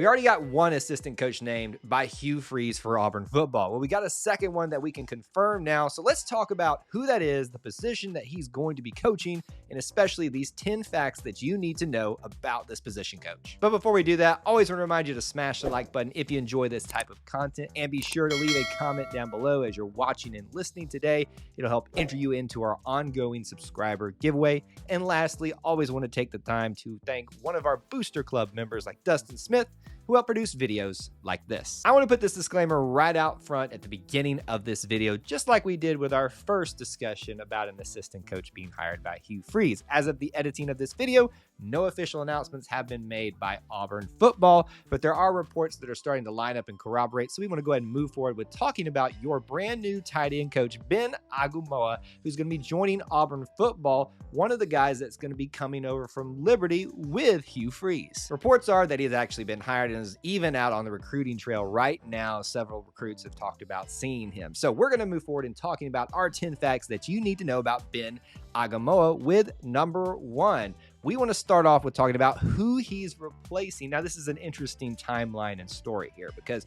We already got one assistant coach named by Hugh Freeze for Auburn football. Well, we got a second one that we can confirm now. So let's talk about who that is, the position that he's going to be coaching, and especially these 10 facts that you need to know about this position coach. But before we do that, I always want to remind you to smash the like button if you enjoy this type of content, and be sure to leave a comment down below as you're watching and listening today. It'll help enter you into our ongoing subscriber giveaway. And lastly, always want to take the time to thank one of our Booster Club members like Dustin Smith, who help produce videos like this. I want to put this disclaimer right out front at the beginning of this video, just like we did with our first discussion about an assistant coach being hired by Hugh Freeze. As of the editing of this video, no official announcements have been made by Auburn football, but there are reports that are starting to line up and corroborate, so we want to go ahead and move forward with talking about your brand new tight end coach, Ben Aigamaua, who's going to be joining Auburn football, one of the guys that's going to be coming over from Liberty with Hugh Freeze. Reports are that he's actually been hired and is even out on the recruiting trail right now. Several recruits have talked about seeing him. So we're going to move forward in talking about our 10 facts that you need to know about Ben Aigamaua with number 1. We want to start off with talking about who he's replacing. Now, this is an interesting timeline and story here because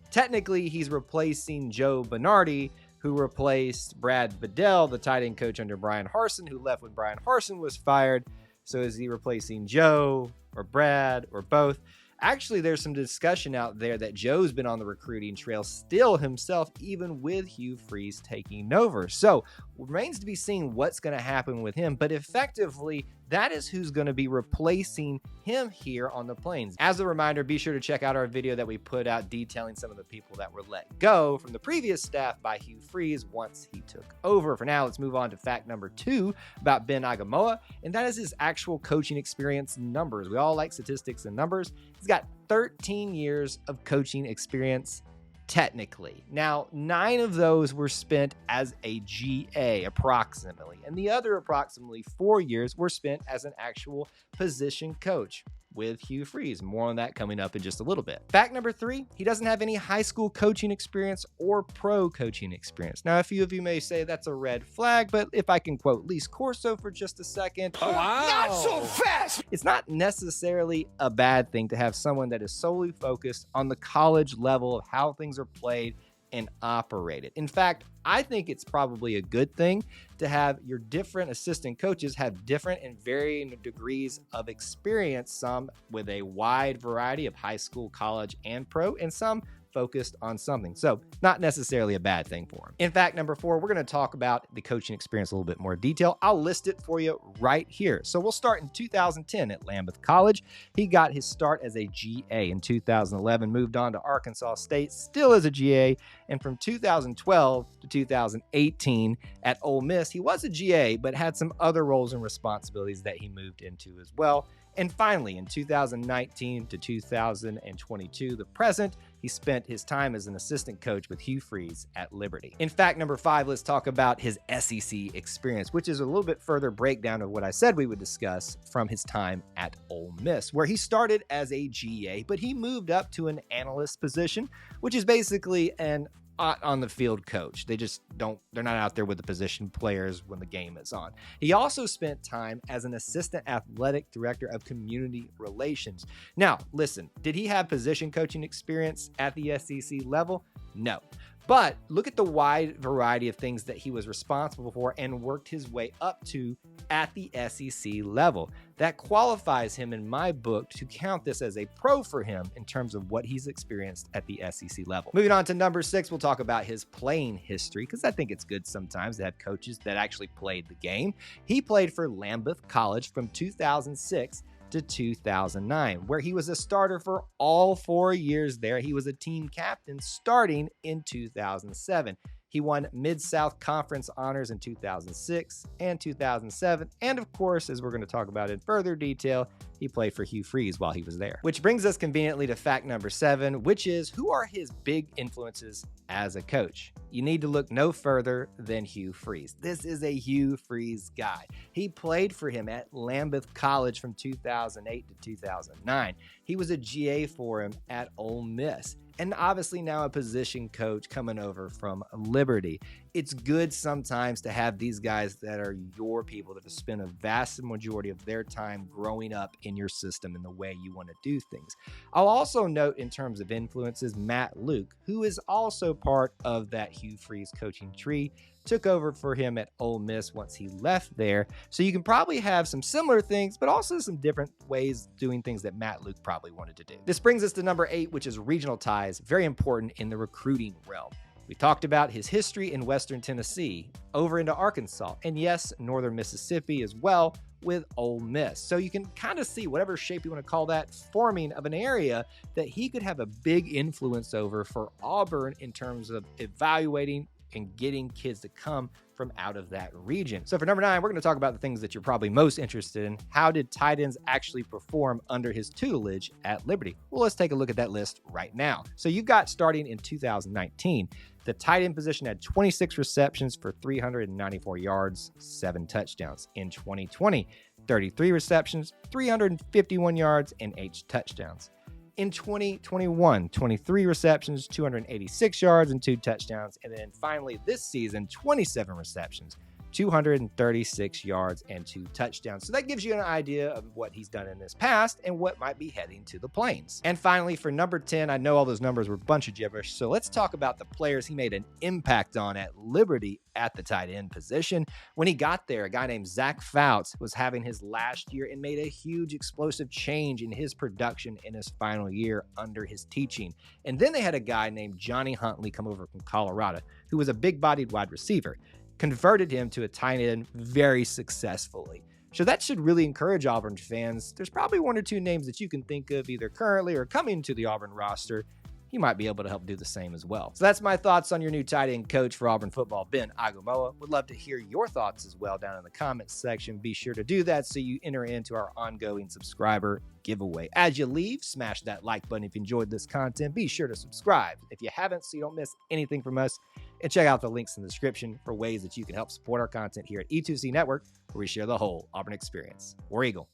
technically he's replacing Joe Bernardi, who replaced Brad Bedell, the tight end coach under Brian Harsin, who left when Brian Harsin was fired. So is he replacing Joe or Brad or both? Actually, there's some discussion out there that Joe's been on the recruiting trail still himself, even with Hugh Freeze taking over. So remains to be seen what's going to happen with him, but effectively, that is who's going to be replacing him here on the Plains. As a reminder, be sure to check out our video that we put out detailing some of the people that were let go from the previous staff by Hugh Freeze once he took over. For now, let's move on to fact number 2 about Ben Aigamaua, and that is his actual coaching experience numbers. We all like statistics and numbers. He's got 13 years of coaching experience technically. Now, 9 of those were spent as a GA approximately, and the other approximately 4 years were spent as an actual position coach with Hugh Freeze. More on that coming up in just a little bit. Fact number 3, he doesn't have any high school coaching experience or pro coaching experience. Now, a few of you may say that's a red flag, but if I can quote Lise Corso for just a second. Oh, wow. Not so fast! It's not necessarily a bad thing to have someone that is solely focused on the college level of how things are played and operated. In fact, I think it's probably a good thing to have your different assistant coaches have different and varying degrees of experience, some with a wide variety of high school, college, and pro, and some focused on something. So not necessarily a bad thing for him. In fact, number 4, we're going to talk about the coaching experience a little bit more detail. I'll list it for you right here. So we'll start in 2010 at Lambeth College. He got his start as a GA in 2011, moved on to Arkansas State, still as a GA. And from 2012 to 2018 at Ole Miss, he was a GA, but had some other roles and responsibilities that he moved into as well. And finally, in 2019 to 2022, the present, he spent his time as an assistant coach with Hugh Freeze at Liberty. In fact, number 5, let's talk about his SEC experience, which is a little bit further breakdown of what I said we would discuss from his time at Ole Miss, where he started as a GA, but he moved up to an analyst position, which is basically an on the field coach. They're not out there with the position players when the game is on. He also spent time as an assistant athletic director of community relations. Now, listen, did he have position coaching experience at the SEC level? No. But look at the wide variety of things that he was responsible for and worked his way up to at the SEC level. That qualifies him in my book to count this as a pro for him in terms of what he's experienced at the SEC level. Moving on to number 6, we'll talk about his playing history because I think it's good sometimes to have coaches that actually played the game. He played for Lambeth College from 2006 to 2009, where he was a starter for all 4 years there. He was a team captain starting in 2007. He won Mid-South Conference honors in 2006 and 2007. And of course, as we're going to talk about in further detail, he played for Hugh Freeze while he was there. Which brings us conveniently to fact number 7, which is who are his big influences as a coach? You need to look no further than Hugh Freeze. This is a Hugh Freeze guy. He played for him at Lambeth College from 2008 to 2009. He was a GA for him at Ole Miss, and obviously now a position coach coming over from Liberty. it's good sometimes to have these guys that are your people that have spent a vast majority of their time growing up in your system in the way you want to do things. I'll also note in terms of influences, Matt Luke, who is also part of that Hugh Freeze coaching tree, took over for him at Ole Miss once he left there. So you can probably have some similar things, but also some different ways doing things that Matt Luke probably wanted to do. This brings us to number 8, which is regional ties, very important in the recruiting realm. We talked about his history in Western Tennessee, over into Arkansas, and yes, Northern Mississippi as well with Ole Miss. So you can kind of see whatever shape you want to call that forming of an area that he could have a big influence over for Auburn in terms of evaluating and getting kids to come from out of that region. So for number 9, we're going to talk about the things that you're probably most interested in. How did tight ends actually perform under his tutelage at Liberty? Well, let's take a look at that list right now. So you got starting in 2019, the tight end position had 26 receptions for 394 yards, 7 touchdowns. In 2020, 33 receptions, 351 yards, and 8 touchdowns. In 2021, 23 receptions, 286 yards, and 2 touchdowns. And then finally this season, 27 receptions, 236 yards, and 2 touchdowns. So that gives you an idea of what he's done in this past and what might be heading to the Plains. And finally, for number 10, I know all those numbers were a bunch of gibberish, so let's talk about the players he made an impact on at Liberty at the tight end position. When he got there, a guy named Zach Fouts was having his last year and made a huge explosive change in his production in his final year under his teaching. And then they had a guy named Johnny Huntley come over from Colorado, who was a big-bodied wide receiver, converted him to a tight end very successfully. So that should really encourage Auburn fans. There's probably 1 or 2 names that you can think of either currently or coming to the Auburn roster. He might be able to help do the same as well. So that's my thoughts on your new tight end coach for Auburn football, Ben Aigamaua. Would love to hear your thoughts as well down in the comments section. Be sure to do that so you enter into our ongoing subscriber giveaway. As you leave, smash that like button if you enjoyed this content. Be sure to subscribe if you haven't so you don't miss anything from us. And check out the links in the description for ways that you can help support our content here at E2C Network, where we share the whole Auburn experience. War Eagle.